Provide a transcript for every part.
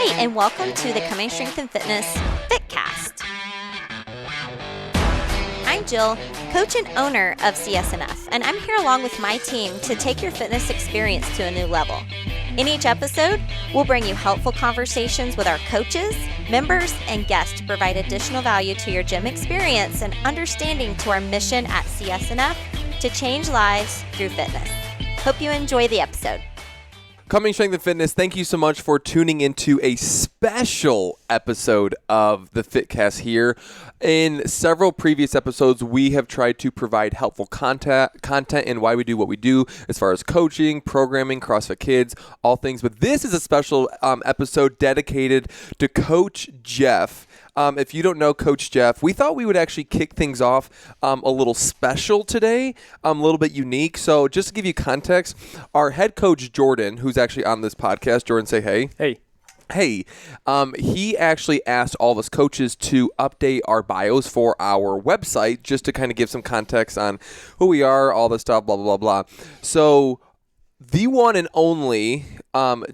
Hi, and welcome to the Coming Strength and Fitness Fitcast. I'm Jill, coach and owner of CSNF, and I'm here along with my team to take your fitness experience to a new level. In each episode, we'll bring you helpful conversations with our coaches, members, and guests to provide additional value to your gym experience and understanding to our mission at CSNF to change lives through fitness. Hope you enjoy the episode. Coming Strength and Fitness, thank you so much for tuning into a special episode of the Fitcast here. In several previous episodes, we have tried to provide helpful content and why we do what we do as far as coaching, programming, CrossFit Kids, all things. But this is a special episode dedicated to Coach Jeff. If you don't know Coach Jeff, we thought we would actually kick things off a little special today, a little bit unique. So just to give you context, our head coach, Jordan, who's actually on this podcast, Jordan, say hey. Hey. Hey, he actually asked all of us coaches to update our bios for our website just to kind of give some context on who we are, all this stuff, blah, blah, blah, blah. So the one and only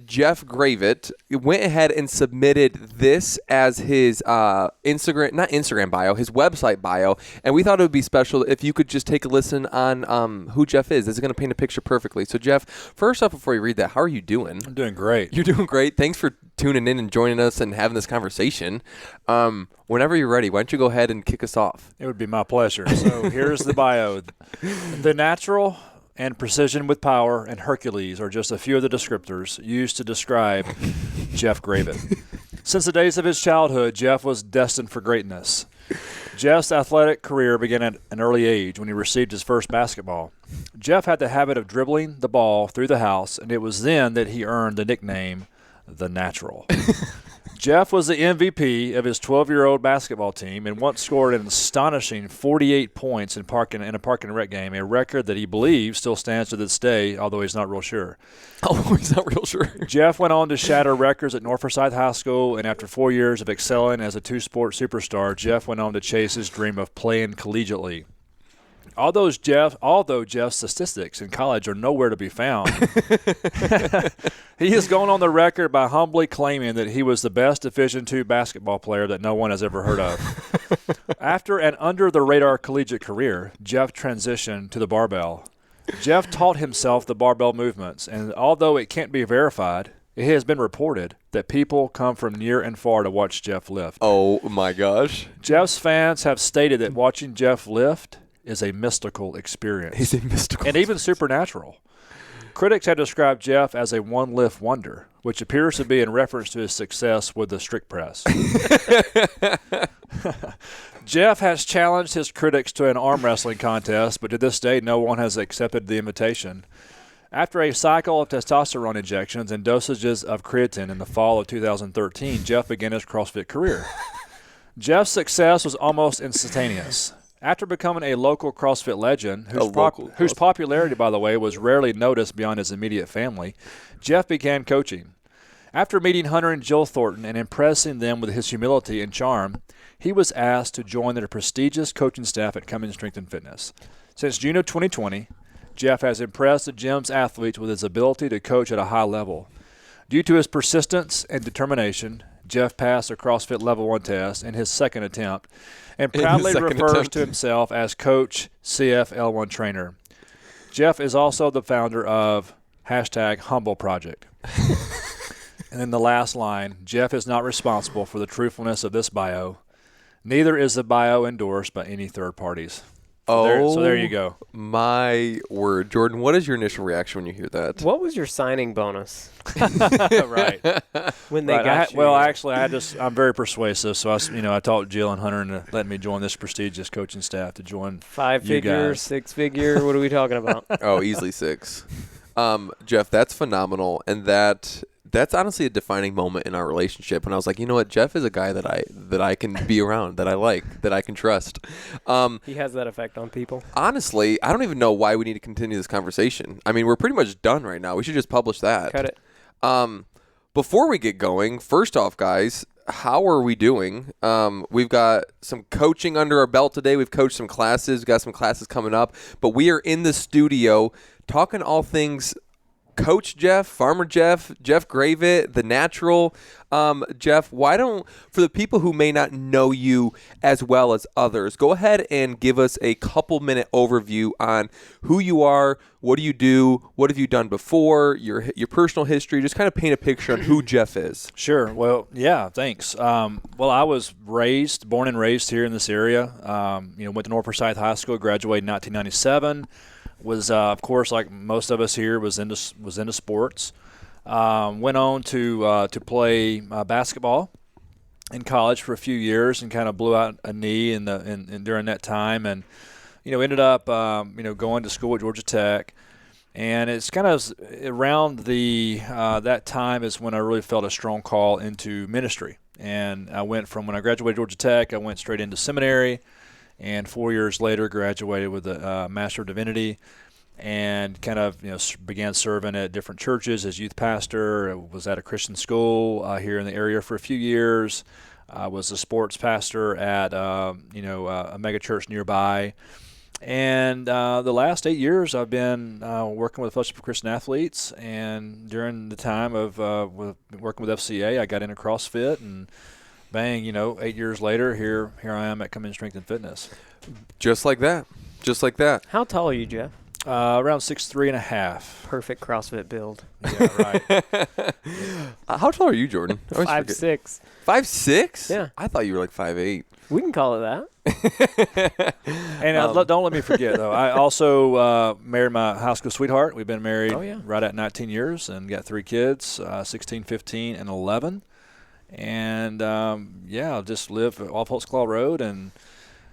Jeff Gravitt went ahead and submitted this as his not Instagram bio, his website bio, and we thought it would be special if you could just take a listen on who Jeff is. This is going to paint a picture perfectly. So, Jeff, first off, before you read that, how are you doing? I'm doing great. You're doing great. Thanks for tuning in and joining us and having this conversation. Whenever you're ready, why don't you go ahead and kick us off? It would be my pleasure. So here's the bio. The natural and precision with power and Hercules are just a few of the descriptors used to describe Jeff Gravitt. Since the days of his childhood, Jeff was destined for greatness. Jeff's athletic career began at an early age when he received his first basketball. Jeff had the habit of dribbling the ball through the house, and it was then that he earned the nickname The Natural. Jeff was the MVP of his 12-year-old basketball team and once scored an astonishing 48 points in a park and rec game, a record that he believes still stands to this day, although he's not real sure. Oh, he's not real sure. Jeff went on to shatter records at North Forsyth High School, and after 4 years of excelling as a two-sport superstar, Jeff went on to chase his dream of playing collegiately. Although Jeff's statistics in college are nowhere to be found, he has gone on the record by humbly claiming that he was the best Division II basketball player that no one has ever heard of. After an under-the-radar collegiate career, Jeff transitioned to the barbell. Jeff taught himself the barbell movements, and although it can't be verified, it has been reported that people come from near and far to watch Jeff lift. Oh, my gosh. Jeff's fans have stated that watching Jeff lift is a mystical experience. He's a mystical and even supernatural. Critics have described Jeff as a one-lift wonder, which appears to be in reference to his success with the strict press. Jeff has challenged his critics to an arm wrestling contest, but to this day, no one has accepted the invitation. After a cycle of testosterone injections and dosages of creatine in the fall of 2013, Jeff began his CrossFit career. Jeff's success was almost instantaneous. After becoming a local CrossFit legend, whose popularity, by the way, was rarely noticed beyond his immediate family, Jeff began coaching. After meeting Hunter and Jill Thornton and impressing them with his humility and charm, he was asked to join their prestigious coaching staff at Coming Strength and Fitness. Since June of 2020, Jeff has impressed the gym's athletes with his ability to coach at a high level. Due to his persistence and determination, Jeff passed a CrossFit Level 1 test in his second attempt and proudly refers to himself as Coach CFL1 Trainer. Jeff is also the founder of #Humble Project. And then the last line, Jeff is not responsible for the truthfulness of this bio. Neither is the bio endorsed by any third parties. So there you go. My word. Jordan, what is your initial reaction when you hear that? What was your signing bonus? Right. When they got you. Well, actually, I'm very persuasive, so I talked Jill and Hunter into letting me join this prestigious coaching staff to join 5-figure, 6-figure, what are we talking about? Oh, easily 6. Jeff, that's phenomenal, and that's honestly a defining moment in our relationship. And I was like, you know what? Jeff is a guy that I can be around, that I like, that I can trust. He has that effect on people. Honestly, I don't even know why we need to continue this conversation. I mean, we're pretty much done right now. We should just publish that. Cut it. Before we get going, first off, guys, how are we doing? We've got some coaching under our belt today. We've coached some classes. We've got some classes coming up. But we are in the studio talking all things Coach Jeff, Farmer Jeff, Jeff Gravitt, the natural. Jeff, for the people who may not know you as well as others, go ahead and give us a couple-minute overview on who you are, what do you do, what have you done before, your personal history. Just kind of paint a picture on who Jeff is. Sure. Well, yeah, thanks. Well, I was born and raised here in this area. Went to North Forsyth High School, graduated in 1997. Was of course, like most of us here, was into sports. Went on to play basketball in college for a few years and kind of blew out a knee during that time, and ended up going to school at Georgia Tech. And it's kind of around that time is when I really felt a strong call into ministry. And I went from when I graduated Georgia Tech, I went straight into seminary. And 4 years later, graduated with a Master of Divinity, and kind of began serving at different churches as youth pastor. I was at a Christian school here in the area for a few years. I was a sports pastor at a mega church nearby. And the last 8 years, I've been working with Fellowship of Christian Athletes. And during the time of working with FCA, I got into CrossFit, and bang, 8 years later, here I am at Come In Strength and Fitness. Just like that. How tall are you, Jeff? Around 6'3.5". Perfect CrossFit build. Yeah, right. How tall are you, Jordan? 5'6". 5'6"? Yeah. I thought you were like 5'8". We can call it that. And don't let me forget, though, I also married my high school sweetheart. We've been married right at 19 years and got 3 kids, 16, 15, and 11. And, just live off Holtzclaw Road, and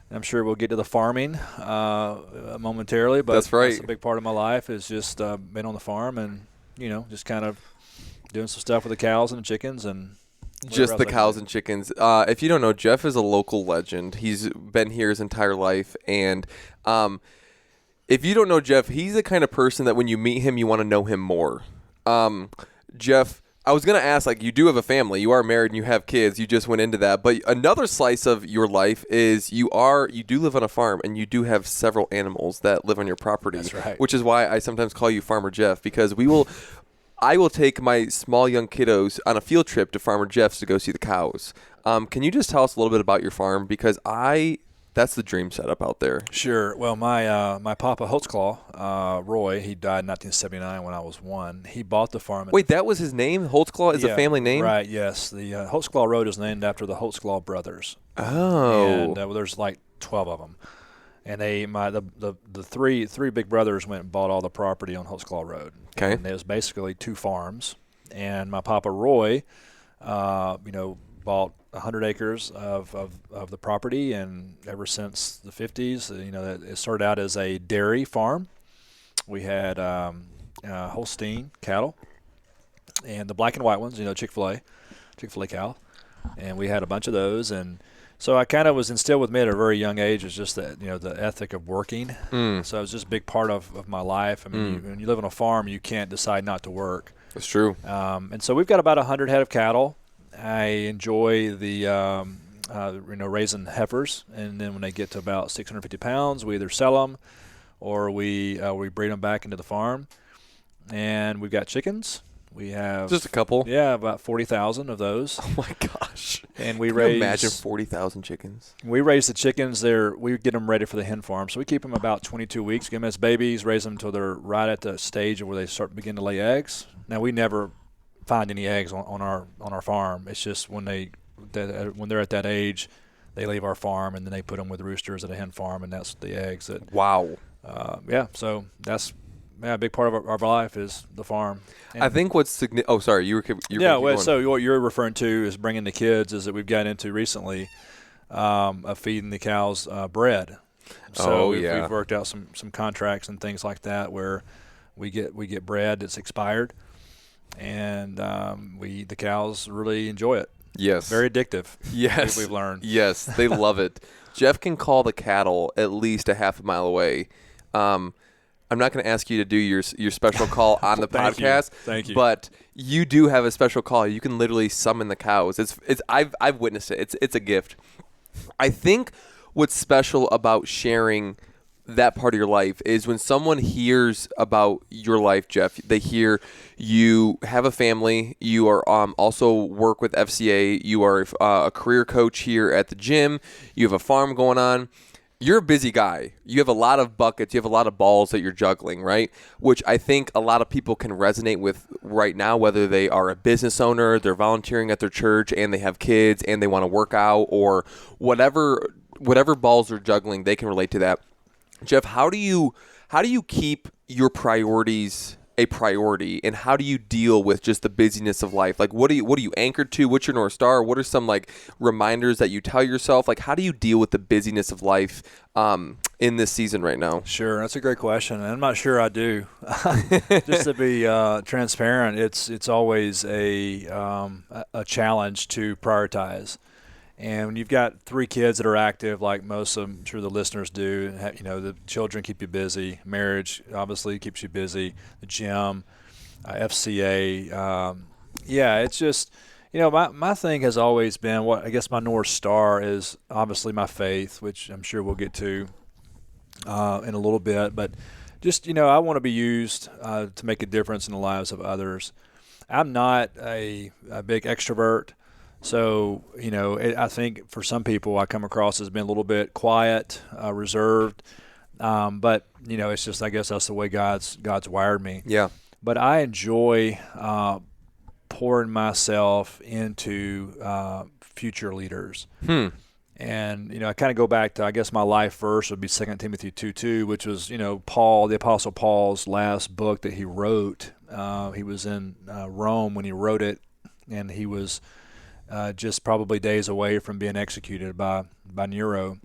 I'm sure we'll get to the farming momentarily. But that's right. That's a big part of my life is just been on the farm and, just kind of doing some stuff with the cows and the chickens and just the cows and chickens. If you don't know, Jeff is a local legend. He's been here his entire life. And if you don't know Jeff, he's the kind of person that when you meet him, you want to know him more. Jeff, I was going to ask, you do have a family. You are married and you have kids. You just went into that. But another slice of your life is you do live on a farm, and you do have several animals that live on your property. That's right. Which is why I sometimes call you Farmer Jeff, because I will take my small young kiddos on a field trip to Farmer Jeff's to go see the cows. Can you just tell us a little bit about your farm? Because that's the dream setup out there. Sure. Well, my papa, Holtzclaw, Roy, he died in 1979 when I was 1. He bought the farm. Wait, that was his name? Holtzclaw is a family name? Right, yes. The Holtzclaw Road is named after the Holtzclaw brothers. Oh. And there's like 12 of them. And the three big brothers went and bought all the property on Holtzclaw Road. Okay. And it was basically 2 farms. And my papa, Roy, bought 100 acres of the property, and ever since the 50s, it started out as a dairy farm. We had Holstein cattle, and the black and white ones, Chick-fil-A cow, and we had a bunch of those. And so I kind of was instilled with me at a very young age is just that, the ethic of working. So it was just a big part of my life. I mean, when you live on a farm, you can't decide not to work. That's true. And so we've got about 100 head of cattle. I enjoy the raising heifers, and then when they get to about 650 pounds, we either sell them or we breed them back into the farm. And we've got chickens. We have just a couple. Yeah, about 40,000 of those. Oh my gosh! And we Can raise. you imagine 40,000 chickens. We raise the chickens. We get them ready for the hen farm. So we keep them about 22 weeks. Give them as babies. Raise them until they're right at the stage where they begin to lay eggs. Now we never find any eggs on our farm. It's just when they're at that age, they leave our farm, and then they put them with roosters at a hen farm, and that's the eggs that. Wow. So that's a big part of our life is the farm. And I think what's significant. Oh, sorry, you were. So what you're referring to is bringing the kids is that we've got into recently of feeding the cows bread. So we've worked out some contracts and things like that where we get bread that's expired. And the cows really enjoy it. Yes. Very addictive. Yes. We've learned. Yes, they love it. Jeff can call the cattle at least a half a mile away. I'm not going to ask you to do your special call on the podcast. Thank you. But you do have a special call. You can literally summon the cows. I've witnessed it. It's a gift. I think what's special about sharing that part of your life is when someone hears about your life, Jeff, they hear you have a family, you are also work with FCA, you are a career coach here at the gym, you have a farm going on. You're a busy guy. You have a lot of buckets. You have a lot of balls that you're juggling, right? Which I think a lot of people can resonate with right now, whether they are a business owner, they're volunteering at their church, and they have kids, and they want to work out, or whatever balls they're juggling, they can relate to that. Jeff, how do you keep your priorities a priority, and how do you deal with just the busyness of life? Like, what are you anchored to? What's your North Star? What are some like reminders that you tell yourself? Like, how do you deal with the busyness of life in this season right now? Sure, that's a great question, and I'm not sure I do. Just to be transparent, it's always a challenge to prioritize. And when you've got 3 kids that are active, like most of them, I'm sure the listeners do, the children keep you busy. Marriage obviously keeps you busy. The gym, FCA. It's just, my thing has always been I guess my North Star is obviously my faith, which I'm sure we'll get to in a little bit. But just, I want to be used to make a difference in the lives of others. I'm not a big extrovert. So, I think for some people I come across as being a little bit quiet, reserved. But, it's just, I guess that's the way God's wired me. Yeah. But I enjoy pouring myself into future leaders. And, I kind of go back to, I guess my life verse would be 2 Timothy 2:2, which was, Paul, the Apostle Paul's last book that he wrote. He was in Rome when he wrote it, and he was just probably days away from being executed by Nero.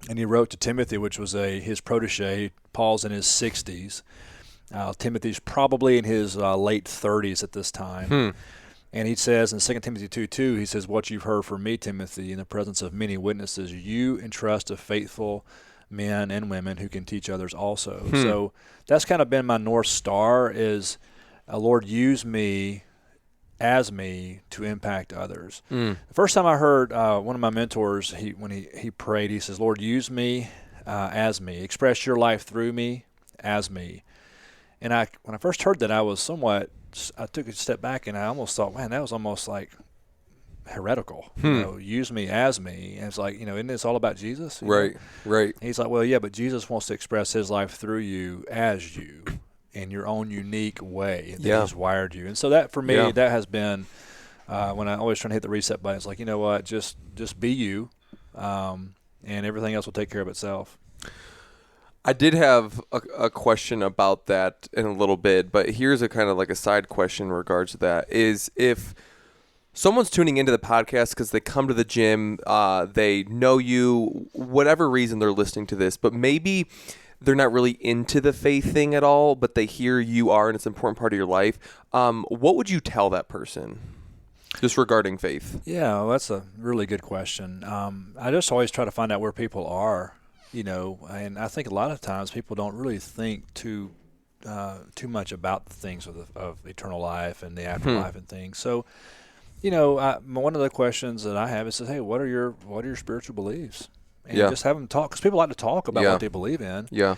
And he wrote to Timothy, which was his protege. Paul's in his 60s. Timothy's probably in his late 30s at this time. And he says in 2 Timothy 2:2, he says, "What you've heard from me, Timothy, in the presence of many witnesses, you entrust to faithful men and women who can teach others also." So that's kind of been my North Star is, Lord, use me as me to impact others. The first time I heard one of my mentors, when he prayed, he says, "Lord, use me as me. Express your life through me as me." And when I first heard that, I took a step back and I almost thought, man, that was almost like heretical. Use me as me. And it's like, isn't this all about Jesus? Right. And he's like, well, yeah, but Jesus wants to express his life through you as you, in your own unique way that he's wired you. And so that, for me, that has been, when I always try to hit the reset button, it's like, you know what, just be you, and everything else will take care of itself. I did have a question about that in a little bit, but here's a kind of like a side question in regards to that, is if someone's tuning into the podcast because they come to the gym, they know you, whatever reason they're listening to this, but maybe they're not really into the faith thing at all, but they hear you are and it's an important part of your life. What would you tell that person just regarding faith? Yeah, well, that's a really good question. I just always try to find out where people are, and I think a lot of times people don't really think too much about the things of eternal life and the afterlife and things. So, one of the questions that I have is, hey, what are your spiritual beliefs? And just have them talk, because people like to talk about what they believe in. Yeah.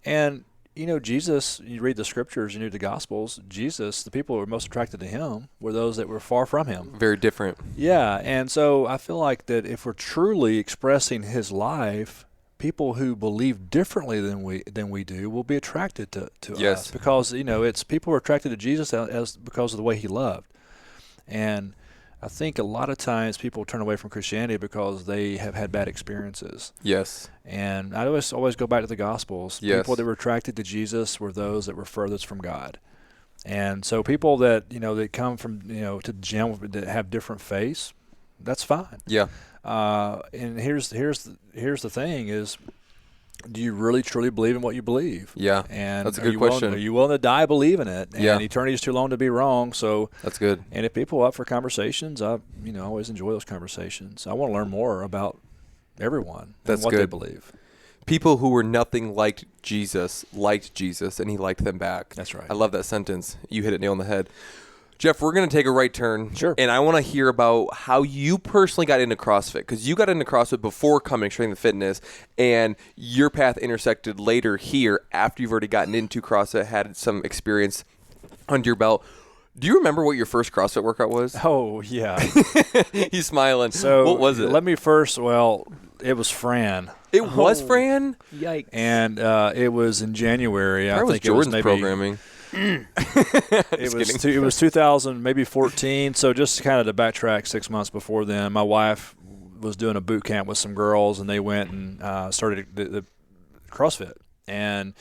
And, Jesus, you read the scriptures, you read the Gospels, Jesus, the people who were most attracted to him were those that were far from him. Very different. Yeah. And so I feel like that if we're truly expressing his life, people who believe differently than we do will be attracted to us. Because, it's people who are attracted to Jesus because of the way he loved. And I think a lot of times people turn away from Christianity because they have had bad experiences. Yes. And I always go back to the Gospels. Yes. People that were attracted to Jesus were those that were furthest from God. And so people that, that come from, to the gym that have different faiths, that's fine. Yeah. And here's the thing is, do you really truly believe in what you believe? Yeah, and that's a good question. Are you willing to die believing it? And eternity is too long to be wrong. So that's good. And if people are up for conversations, I always enjoy those conversations. I want to learn more about everyone and what they believe. People who were nothing like Jesus liked Jesus, and he liked them back. That's right. I love that sentence. You hit it nail on the head. Jeff, we're going to take a right turn. Sure. And I want to hear about how you personally got into CrossFit, because you got into CrossFit before coming Strength and Fitness, and your path intersected later here after you've already gotten into CrossFit, had some experience under your belt. Do you remember what your first CrossFit workout was? Oh, yeah. He's smiling. So what was it? It was Fran. It was Fran? Yikes. And it was in January. That was Jordan's programming. It was 2000, maybe 14. So just kind of to backtrack 6 months before then, my wife was doing a boot camp with some girls, and they went and started the CrossFit. And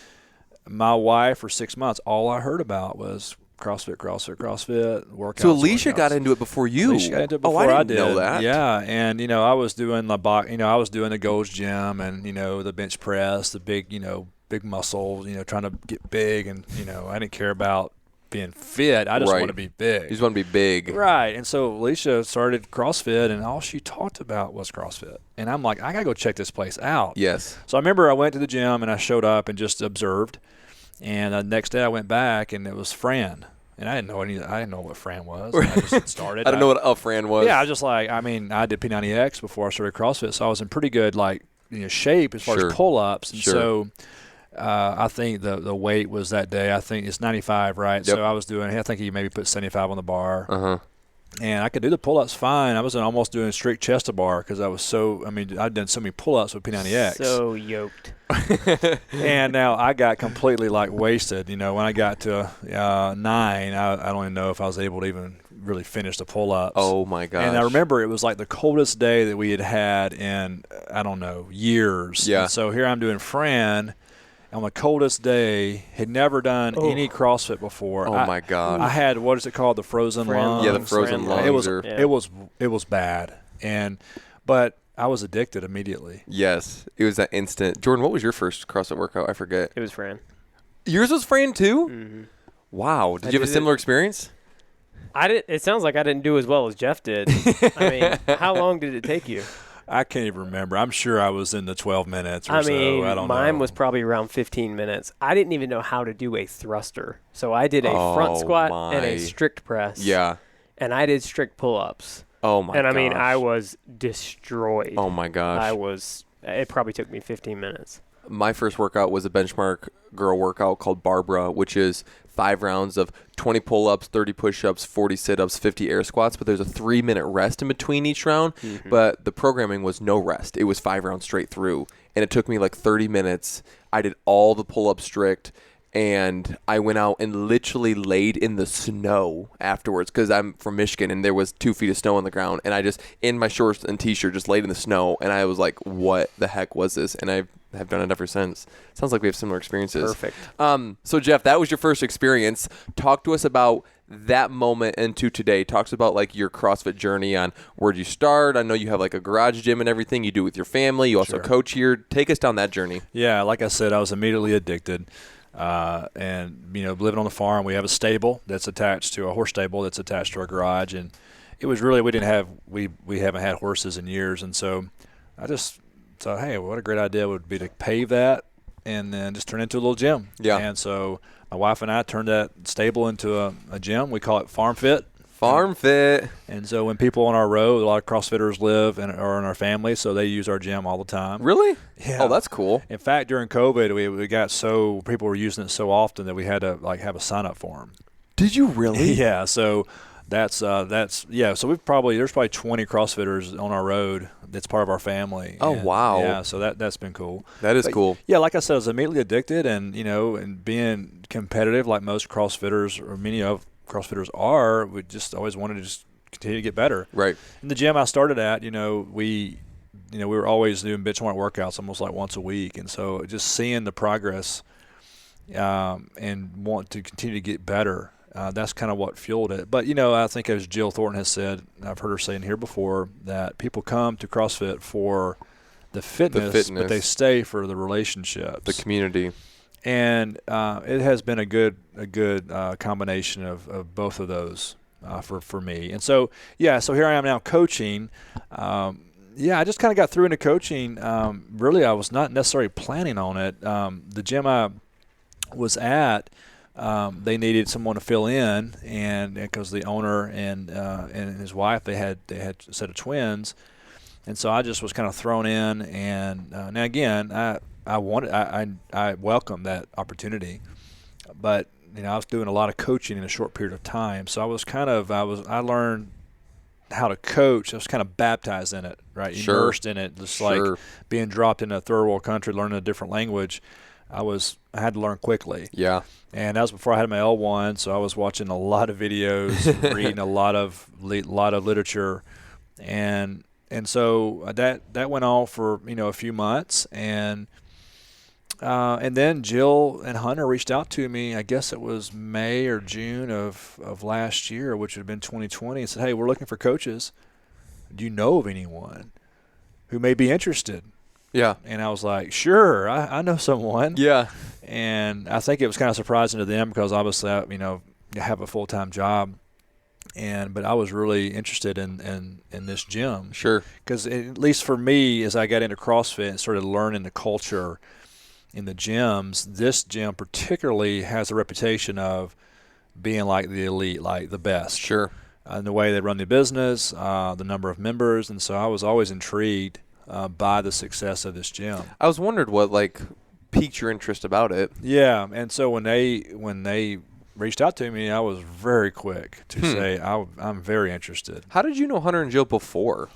my wife, for 6 months, all I heard about was CrossFit, workouts. So Alicia got into it before you. Alicia got into it before I I didn't did. know that. Yeah, and I was doing I was doing the Gold's Gym, and the bench press, the big muscles, trying to get big, and I didn't care about being fit. I just want to be big. You just want to be big. Right. And so Alicia started CrossFit, and all she talked about was CrossFit. And I'm like, I got to go check this place out. Yes. So I remember I went to the gym, and I showed up and just observed. And the next day I went back, and it was Fran. And I didn't know what Fran was. I just started. I didn't know what a Fran was. Yeah, I was just like, I did P90X before I started CrossFit, so I was in pretty good shape as far as pull-ups. And so I think the weight was that day, I think it's 95, right? Yep. So I think he maybe put 75 on the bar. Uh-huh. And I could do the pull-ups fine. I was almost doing strict chest to bar because I'd done so many pull-ups with P90X. So yoked. And now I got completely wasted. When I got to 9, I don't even know if I was able to even really finish the pull-ups. Oh, my gosh. And I remember it was the coldest day that we had in, I don't know, years. Yeah. And so here I'm doing Fran on the coldest day, had never done any CrossFit before. Oh, my God. I had, what is it called, the frozen lungs? Yeah, the frozen lungs. It was bad. But I was addicted immediately. Yes. It was that instant. Jordan, what was your first CrossFit workout? I forget. It was Fran. Yours was Fran too? Mm-hmm. Wow. Did you have a similar experience? It sounds like I didn't do as well as Jeff did. How long did it take you? I can't even remember. I'm sure I was in the 12 minutes or so. I don't know. Mine was probably around 15 minutes. I didn't even know how to do a thruster. So I did a front squat and a strict press. Yeah. And I did strict pull-ups. Oh, my gosh. And I was destroyed. Oh, my gosh. It probably took me 15 minutes. My first workout was a benchmark girl workout called Barbara, which is 5 rounds of 20 pull-ups, 30 push-ups, 40 sit-ups, 50 air squats, but there's a 3-minute rest in between each round. Mm-hmm. But the programming was no rest. It was 5 rounds straight through, and it took me 30 minutes. I did all the pull-ups strict, and I went out and literally laid in the snow afterwards because I'm from Michigan, and there was 2 feet of snow on the ground, and I just, in my shorts and T-shirt, just laid in the snow, and I was like, what the heck was this? And I have done it ever since. Sounds like we have similar experiences. Perfect. So, Jeff, that was your first experience. Talk to us about that moment into today. Talks about your CrossFit journey on where'd you start. I know you have a garage gym and everything you do with your family. You also coach here. Take us down that journey. Yeah, like I said, I was immediately addicted. And living on the farm, we have a stable that's attached to a horse stable that's attached to our garage, and it was really we haven't had horses in years, and so I just thought, hey, what a great idea would be to pave that and then just turn it into a little gym. Yeah. And so my wife and I turned that stable into a gym. We call it Farm Fit. Farm Fit. And so when people on our road, a lot of CrossFitters live and are in our family, so they use our gym all the time. Really? Yeah. Oh, that's cool. In fact, during COVID, we got people were using it so often that we had to have a sign up for them. Did you really? Yeah. So that's So there's probably 20 CrossFitters on our road. That's part of our family. Oh, wow. Yeah. So that's been cool. That is cool. Yeah. Like I said, I was immediately addicted, and and being competitive like most CrossFitters or many of CrossFitters are, we just always wanted to just continue to get better. Right. In the gym I started at, we were always doing benchmark workouts almost once a week, and so just seeing the progress and want to continue to get better, that's kind of what fueled it. But I think, as Jill Thornton has said, I've heard her saying here before, that people come to CrossFit for the fitness, but they stay for the relationships, the community. And it has been a good combination of both of those for me. And so here I am now coaching. I just kind of got through into coaching. Really, I was not necessarily planning on it. The gym I was at they needed someone to fill in, and because the owner and his wife, they had a set of twins, and so I just was kind of thrown in. And now again, I welcome that opportunity, but I was doing a lot of coaching in a short period of time, so I learned how to coach. I was kind of baptized in it, right? Sure. Immersed in it, just like being dropped in a third world country, learning a different language. I had to learn quickly. Yeah. And that was before I had my L1, so I was watching a lot of videos, reading a lot of literature, and so that went on for a few months, and then Jill and Hunter reached out to me. I guess it was May or June of last year, which would have been 2020, and said, "Hey, we're looking for coaches. Do you know of anyone who may be interested?" Yeah. And I was like, "Sure, I know someone." Yeah. And I think it was kind of surprising to them because obviously, I have a full-time job, but I was really interested in this gym. Sure. Because at least for me, as I got into CrossFit and started learning the culture in the gyms, this gym particularly has a reputation of being like the elite, like the best. Sure. And the way they run the business, the number of members, and so I was always intrigued by the success of this gym. I was wondered what piqued your interest about it. Yeah, and so when they reached out to me, I was very quick to say I'm very interested. How did you know Hunter and Jill before?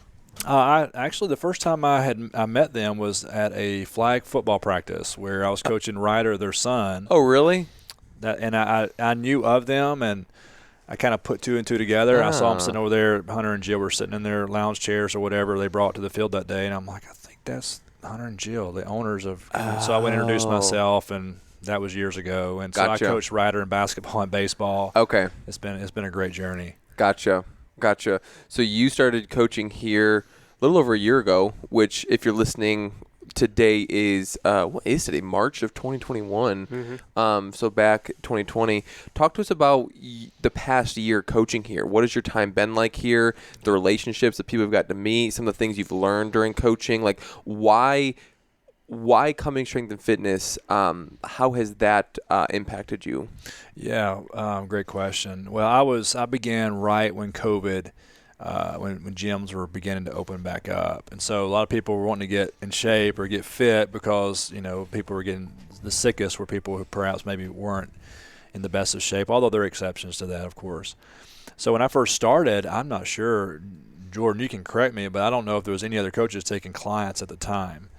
The first time I met them was at a flag football practice where I was coaching Ryder, their son. Oh, really? And I knew of them, and I kind of put two and two together. I saw them sitting over there. Hunter and Jill were sitting in their lounge chairs or whatever they brought to the field that day, and I'm like, I think that's Hunter and Jill, the owners of. So I went and introduced myself, and that was years ago. And Gotcha. So I coached Ryder in basketball and baseball. Okay. It's been a great journey. Gotcha. So you started coaching here a little over a year ago, which if you're listening, today is what is today? March of 2021. Mm-hmm. So back 2020. Talk to us about the past year coaching here. What has your time been like here? The relationships that people have got to meet, some of the things you've learned during coaching. Like why Coming Strength and Fitness? How has that impacted you? Yeah, great question. Well, I began right when COVID. When gyms were beginning to open back up. And so a lot of people were wanting to get in shape or get fit because, people were getting the sickest were people who perhaps maybe weren't in the best of shape, although there are exceptions to that, of course. So when I first started, I'm not sure, Jordan, you can correct me, but I don't know if there was any other coaches taking clients at the time.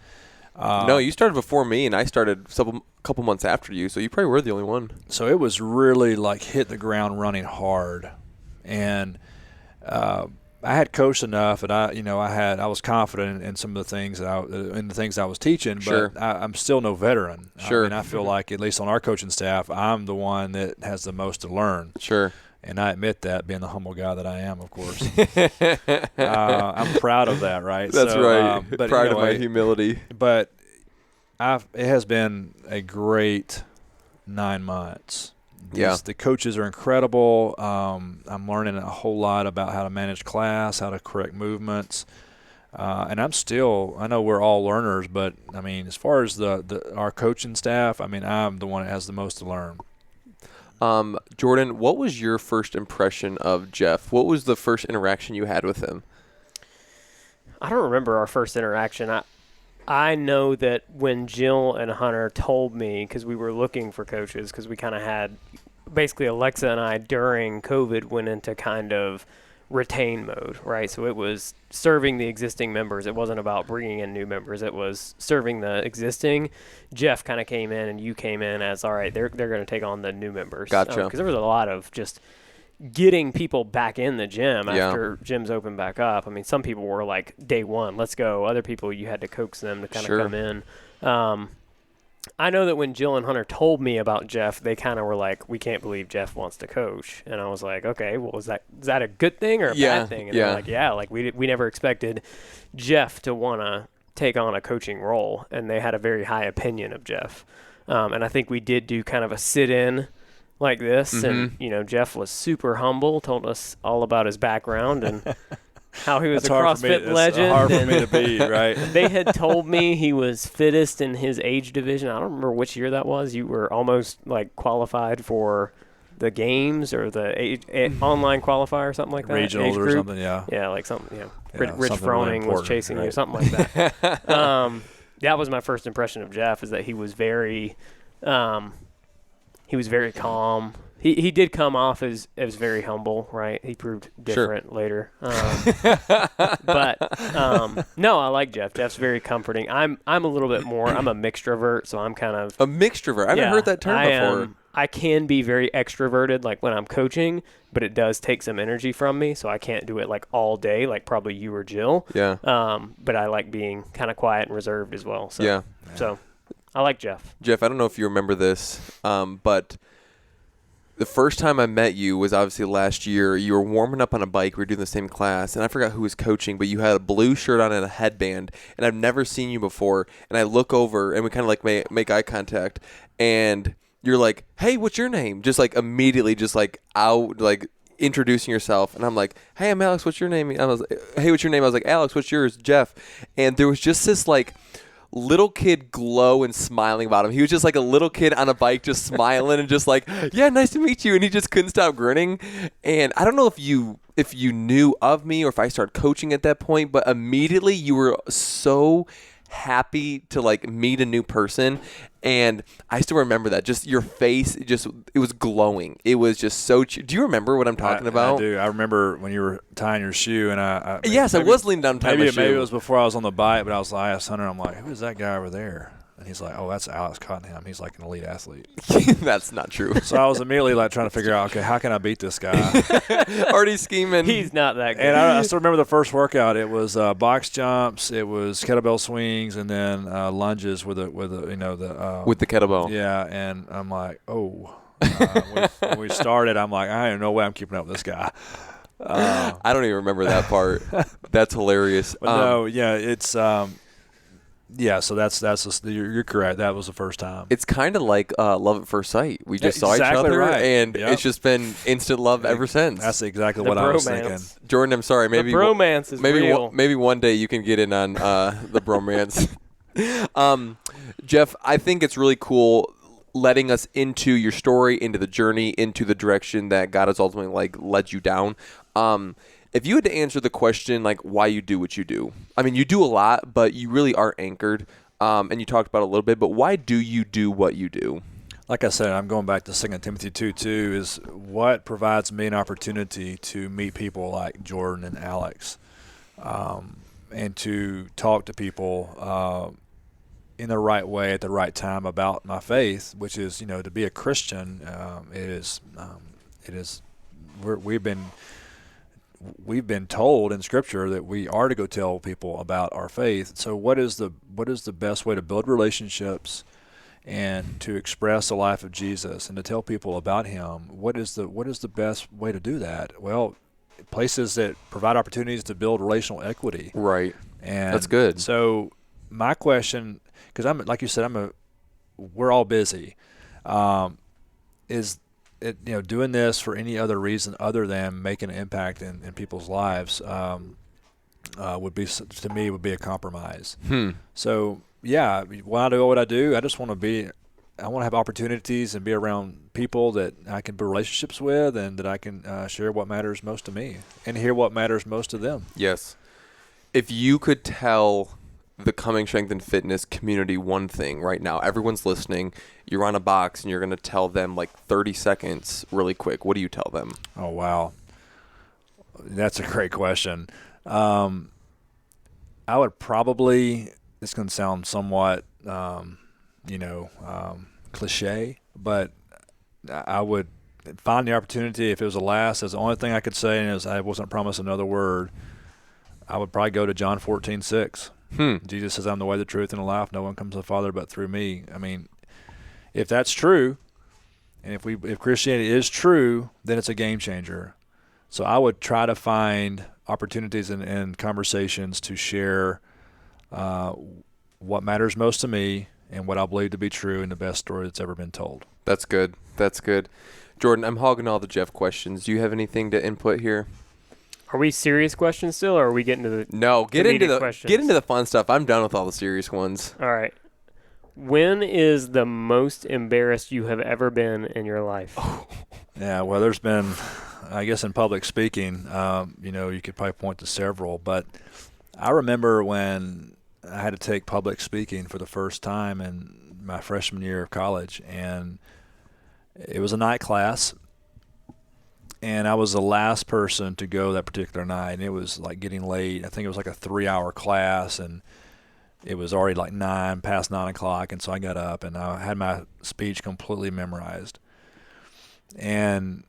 No, you started before me, and I started a couple months after you, so you probably were the only one. So it was really hit the ground running hard. And I had coached enough, and I was confident in some of the things that I was teaching, but Sure. I'm still no veteran. Sure. I feel like, at least on our coaching staff, I'm the one that has the most to learn. Sure. And I admit that, being the humble guy that I am, of course. I'm proud of that, right? That's right. But Proud of my humility. But it has been a great 9 months. Yeah. The coaches are incredible. I'm learning a whole lot about how to manage class, how to correct movements. And I know we're all learners, but, as far as our coaching staff, I'm the one that has the most to learn. Jordan, what was your first impression of Jeff? What was the first interaction you had with him? I don't remember our first interaction. I know that when Jill and Hunter told me, because we were looking for coaches, because we kind of had, basically Alexa and I during COVID went into kind of retain mode, right? So it was serving the existing members. It wasn't about bringing in new members. It was serving the existing. Jeff kind of came in and you came in as, all right, they're going to take on the new members. Gotcha. Because there was a lot of just getting people back in the gym after gyms opened back up. Some people were like, day one, let's go. Other people, you had to coax them to kind of come in. I know that when Jill and Hunter told me about Jeff, they kind of were like, we can't believe Jeff wants to coach. And I was like, okay, well, is that a good thing or a bad thing? And they're like, we never expected Jeff to want to take on a coaching role. And they had a very high opinion of Jeff. And I think we did do kind of a sit-in like this. Mm-hmm. And, Jeff was super humble, told us all about his background. And how he was That's a CrossFit legend. It's hard for me to beat, right? They had told me he was fittest in his age division. I don't remember which year that was. You were almost like qualified for the games or the online qualifier or something like that. Regionals or something, yeah. Yeah, like something, Rich something Froning really was chasing you, right? something like that. That was my first impression of Jeff, is that he was very calm. He did come off as very humble, right? He proved different later. But no, I like Jeff. Jeff's very comforting. I'm a little bit more. I'm a mixtrovert, so I'm kind of a mixtrovert. I haven't heard that term before. I can be very extroverted, like when I'm coaching, but it does take some energy from me, so I can't do it like all day, like probably you or Jill. Yeah. But I like being kind of quiet and reserved as well. So, yeah. So I like Jeff. Jeff, I don't know if you remember this, but the first time I met you was obviously last year. You were warming up on a bike. We were doing the same class, and I forgot who was coaching, but you had a blue shirt on and a headband, and I've never seen you before. And I look over, and we kind of like make eye contact, and you're like, "Hey, what's your name?" Just like immediately, just like out, like introducing yourself. And I'm like, "Hey, I'm Alex. What's your name?" I was like, "Hey, what's your name?" I was like, "Alex, what's yours?" "Jeff." And there was just this like little kid glow and smiling about him. He was just like a little kid on a bike, just smiling and just like, "Yeah, nice to meet you." And he just couldn't stop grinning. And I don't know if you knew of me or if I started coaching at that point, but immediately you were so happy to like meet a new person. And I still remember that. Just your face, it was glowing. It was just so. Do you remember what I'm talking about? I do. I remember when you were tying your shoe, and I was leaning down tying my shoe. Maybe it was before I was on the bike, but I asked Hunter, I'm like, "Who is that guy over there?" And he's like, "Oh, that's Alex Cottenham. He's like an elite athlete." That's not true. So I was immediately like trying to figure out, okay, how can I beat this guy? Already scheming. He's not that good. And I still remember the first workout. It was box jumps, it was kettlebell swings, and then lunges with the kettlebell. Yeah, and I'm like, oh. When we started, I'm like, I ain't no way I'm keeping up with this guy. I don't even remember that part. That's hilarious. But no, yeah, it's. Yeah, so that's you're correct. That was the first time. It's kind of like love at first sight. We just saw each Exactly other, right. and Yep. it's just been instant love ever since. That's exactly The what I was bromance. thinking. Jordan, I'm sorry. Maybe the bromance is real. Maybe one day you can get in on the bromance. Jeff, I think it's really cool letting us into your story, into the journey, into the direction that God has ultimately like led you down. If you had to answer the question like why you do what you do, I mean you do a lot, but you really are anchored. And you talked about it a little bit, but why do you do what you do? Like I said, I'm going back to 2 Timothy 2:2 is what provides me an opportunity to meet people like Jordan and Alex, and to talk to people in the right way at the right time about my faith, which is, to be a Christian. We've been told in Scripture that we are to go tell people about our faith. So what is the best way to build relationships and to express the life of Jesus and to tell people about Him? What is the best way to do that? Well, places that provide opportunities to build relational equity. Right. And that's good. So my question, because I'm like you said, we're all busy. Is doing this for any other reason other than making an impact in people's lives would be a compromise. So yeah, when I do what I do, I just want to have opportunities and be around people that I can build relationships with, and that I can share what matters most to me and hear what matters most to them. Yes. If you could tell the Coming Strength and Fitness community one thing right now, everyone's listening, you're on a box and you're going to tell them like 30 seconds really quick, what do you tell them? Oh, wow. That's a great question. I would probably, it's going to sound somewhat, cliche, but I would find the opportunity. If it was the last, as the only thing I could say is I wasn't promised another word, I would probably go to John 14:6. Jesus says, "I'm the way, the truth, and the life. No one comes to the Father but through me." I mean, if that's true, and if Christianity is true, then it's a game changer. So I would try to find opportunities and conversations to share what matters most to me and what I believe to be true and the best story that's ever been told. That's good. That's good. Jordan, I'm hogging all the Jeff questions. Do you have anything to input here? Are we serious questions still, or are we getting to the get into questions? Get into the fun stuff. I'm done with all the serious ones. All right. When is the most embarrassed you have ever been in your life? Yeah, well, there's been, I guess, in public speaking, you could probably point to several, but I remember when I had to take public speaking for the first time in my freshman year of college, and it was a night class. And I was the last person to go that particular night, and it was like getting late. I think it was like a 3-hour class, and it was already like past 9 o'clock. And so I got up, and I had my speech completely memorized. And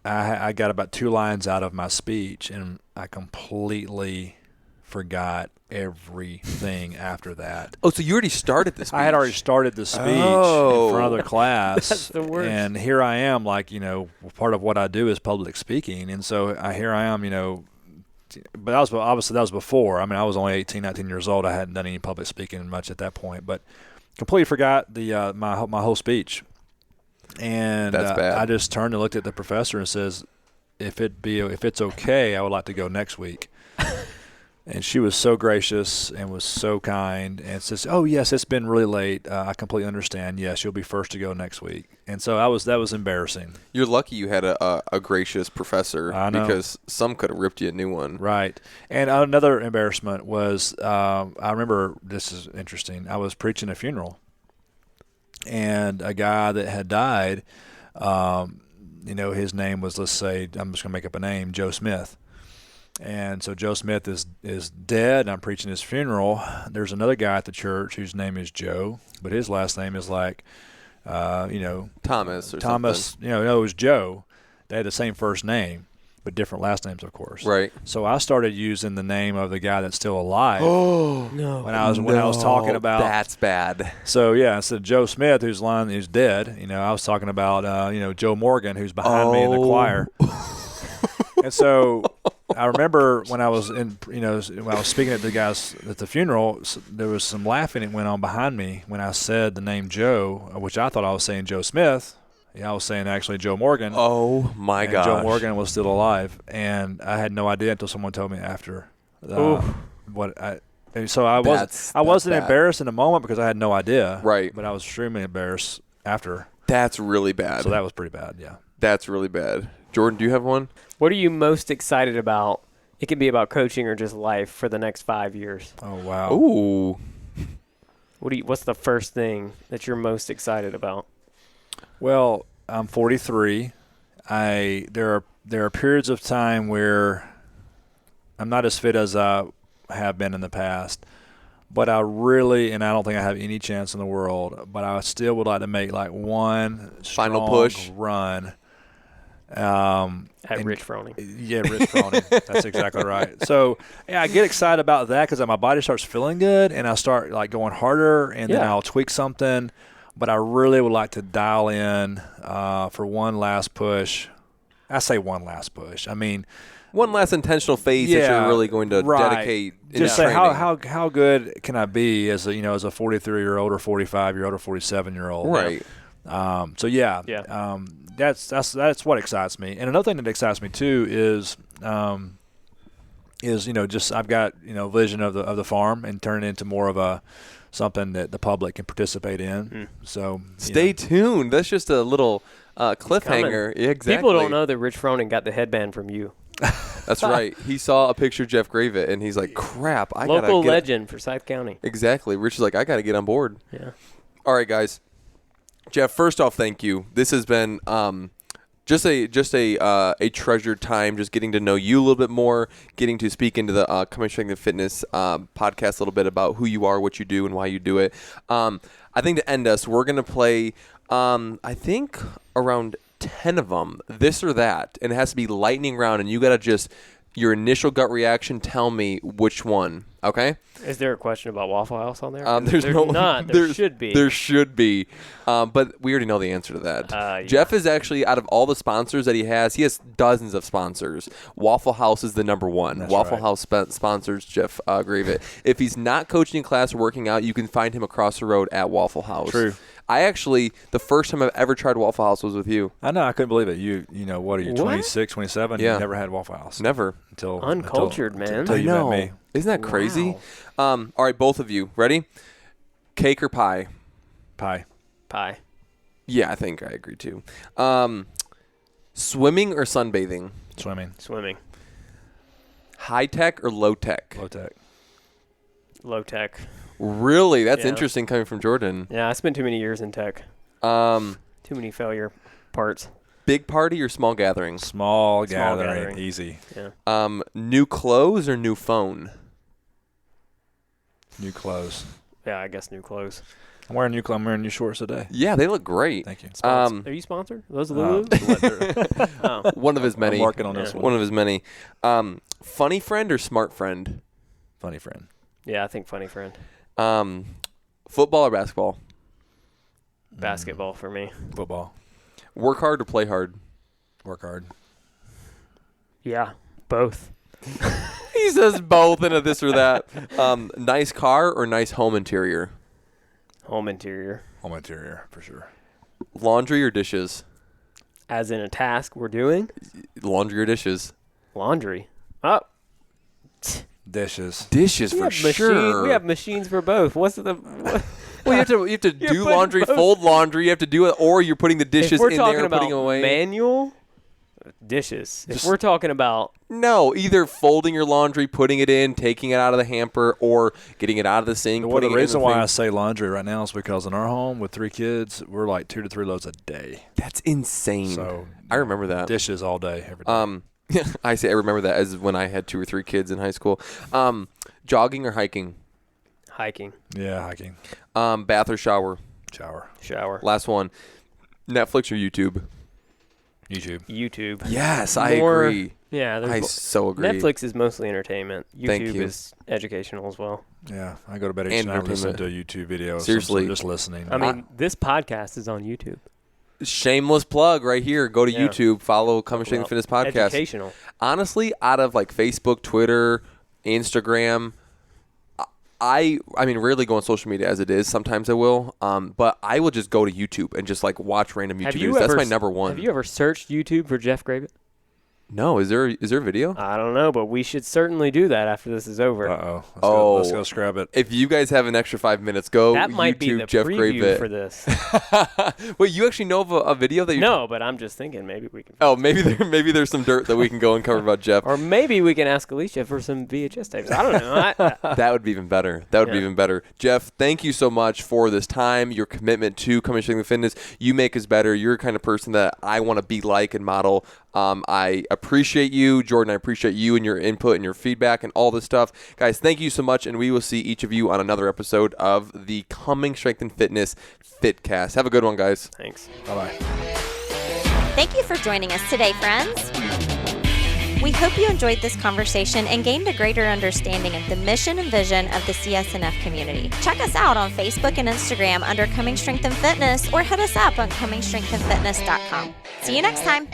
I got about 2 lines out of my speech, and I completely forgot everything after that. Oh, so you already started the speech? I had already started the speech in front of the class. That's the worst. And here I am, part of what I do is public speaking. And so here I am, but obviously that was before. I mean, I was only 18, 19 years old. I hadn't done any public speaking much at that point, but completely forgot the my whole speech. And that's bad. I just turned and looked at the professor and says, if it's okay, I would like to go next week. And she was so gracious and was so kind and says, "Oh yes, it's been really late. I completely understand. Yes, you'll be first to go next week." And so that was embarrassing. You're lucky you had a gracious professor. I know. Because some could have ripped you a new one. Right. And another embarrassment was I remember, this is interesting. I was preaching a funeral, and a guy that had died, his name was, let's say, I'm just going to make up a name, Joe Smith. And so Joe Smith is dead, and I'm preaching his funeral. There's another guy at the church whose name is Joe, but his last name is like, Thomas or Thomas, something. it was Joe. They had the same first name, but different last names, of course. Right. So I started using the name of the guy that's still alive. Oh, no. When I was talking about. That's bad. So, yeah, instead of Joe Smith, who's dead, I was talking about, Joe Morgan, who's behind me in the choir. And so I remember when I was when I was speaking at the guys at the funeral, there was some laughing that went on behind me when I said the name Joe, which I thought I was saying Joe Smith. Yeah, I was saying actually Joe Morgan. Oh my gosh. Joe Morgan was still alive, and I had no idea until someone told me after. So I wasn't embarrassed in the moment because I had no idea. Right. But I was extremely embarrassed after. That's really bad. So that was pretty bad. Yeah. That's really bad. Jordan, do you have one? What are you most excited about? It can be about coaching or just life for the next 5 years. Oh wow. Ooh. What's the first thing that you're most excited about? Well, I'm 43. There are periods of time where I'm not as fit as I have been in the past, but I really, and I don't think I have any chance in the world, but I still would like to make like one final push run. At Rich Froning. Yeah, Rich Froning. That's exactly right. So, yeah, I get excited about that because my body starts feeling good, and I start like going harder, and then I'll tweak something. But I really would like to dial in for one last push. I say one last push. I mean, one last intentional phase that you're really going to dedicate. Just say how good can I be as a 43-year-old or 45-year-old or 47-year-old? Right. That's what excites me. And another thing that excites me too is just I've got vision of the farm and turn it into more of something that the public can participate in. So stay tuned. That's just a little cliffhanger. Exactly. People don't know that Rich Froning got the headband from you. That's right. He saw a picture of Jeff Gravitt, and he's like, "Crap, I gotta local legend for Forsyth County." Exactly. Rich is like, "I got to get on board." Yeah. All right, guys. Jeff, first off, thank you. This has been just a treasured time, just getting to know you a little bit more, getting to speak into the Coming Strength and Fitness podcast a little bit about who you are, what you do, and why you do it. I think to end us, we're going to play, I think, around 10 of them, this or that, and it has to be lightning round, and you got to just, your initial gut reaction, tell me which one, okay? Is there a question about Waffle House on there? There's not. There should be. There should be, but we already know the answer to that. Yeah. Jeff is actually, out of all the sponsors that he has dozens of sponsors. Waffle House is the number one. That's Waffle right. House sponsors Jeff Gravitt. If he's not coaching in class or working out, you can find him across the road at Waffle House. True. The first time I've ever tried Waffle House was with you. I know. I couldn't believe it. You know, what are you, 26, 27? Yeah. You never had Waffle House. Never. Uncultured, man. Until you met me. Isn't that crazy? All right, both of you. Ready? Cake or pie? Pie. Yeah, I think I agree too. Swimming or sunbathing? Swimming. High tech or low tech? Low tech. Really? That's interesting coming from Jordan. Yeah, I spent too many years in tech. Too many failure parts. Big party or small gathering? Small gathering. Easy. Yeah. New clothes or new phone? New clothes. Yeah, I guess new clothes. I'm wearing new shorts today. Yeah, they look great. Thank you. Are you sponsored? Those Lulu? One of his many. I'm working on this one. One of his many. Funny friend or smart friend? Funny friend. Yeah, I think funny friend. Football or basketball? Basketball for me. Football. Work hard or play hard? Work hard. Yeah, both. He says both in a this or that. Nice car or nice home interior? Home interior. Home interior, for sure. Laundry or dishes? As in a task we're doing? Laundry or dishes? Laundry. Oh. Dishes. Dishes for sure. We have machines for both. What's the... Well, you have to do laundry, fold laundry. You have to do it, or you're putting the dishes in there and putting them away. Manual dishes. If we're talking about either folding your laundry, putting it in, taking it out of the hamper, or getting it out of the sink. Well, the reason why I say laundry right now is because in our home with 3 kids, we're like 2 to 3 loads a day. That's insane. So I remember that. Dishes all day, every day. I remember that as when I had 2 or 3 kids in high school. Jogging or hiking? hiking. Yeah, hiking. Bath or shower? Shower. Last one. Netflix or YouTube? YouTube. Yes, I agree. Yeah, I so agree. Netflix is mostly entertainment. Thank YouTube you. is educational as well. Yeah, I go to bed each night listening to a YouTube video. Seriously. Just listening. I mean, this podcast is on YouTube. Shameless plug right here. Go to YouTube. Follow Coming Straight Fitness Podcast. Educational. Honestly, out of like Facebook, Twitter, Instagram, I mean, rarely go on social media as it is. Sometimes I will. But I will just go to YouTube and just like watch random YouTube videos. That's my number one. Have you ever searched YouTube for Jeff Gravitt? No. Is there a video? I don't know, but we should certainly do that after this is over. Let's go scrap it. If you guys have an extra 5 minutes, go that might YouTube be the Jeff preview Gravitt. for this. Wait, you actually know of a video that you... No, but I'm just thinking maybe we can... Oh, maybe there's some dirt that we can go and cover about Jeff. Or maybe we can ask Alicia for some VHS tapes. I don't know. That would be even better. Be even better. Jeff, thank you so much for this time, your commitment to Coming Straight Fitness. You make us better. You're the kind of person that I want to be like and model. I appreciate you, Jordan. I appreciate you and your input and your feedback and all this stuff. Guys, thank you so much, and we will see each of you on another episode of the Coming Strength and Fitness Fitcast. Have a good one, guys. Thanks. Bye-bye. Thank you for joining us today, friends. We hope you enjoyed this conversation and gained a greater understanding of the mission and vision of the CSNF community. Check us out on Facebook and Instagram under Coming Strength and Fitness, or hit us up on comingstrengthandfitness.com. See you next time.